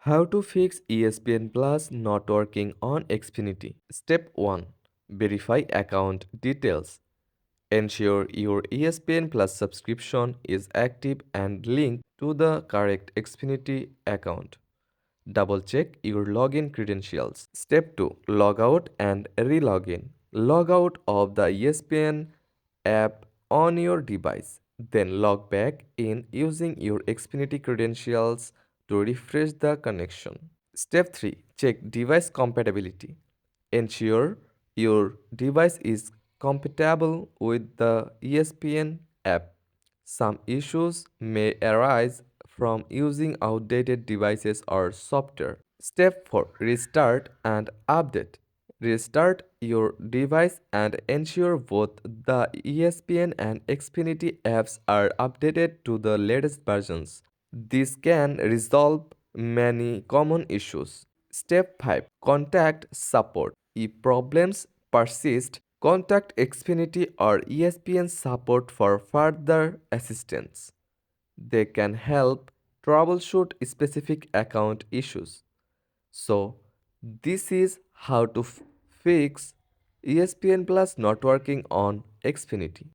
How to fix ESPN Plus not working on Xfinity. Step 1. Verify account details. Ensure your ESPN Plus subscription is active and linked to the correct Xfinity account. Double check your login credentials. Step 2. Log out and re-log in. Log out of the ESPN app on your device. Then log back in using your Xfinity credentials to refresh the connection. Step 3. Check device compatibility. Ensure your device is compatible with the ESPN app. Some issues may arise from using outdated devices or software. Step 4. Restart and update. Restart your device and ensure both the ESPN and Xfinity apps are updated to the latest versions. This can resolve many common issues. Step 5. Contact support. If problems persist, contact Xfinity or ESPN support for further assistance. They can help troubleshoot specific account issues. So, this is how to fix ESPN Plus not working on Xfinity.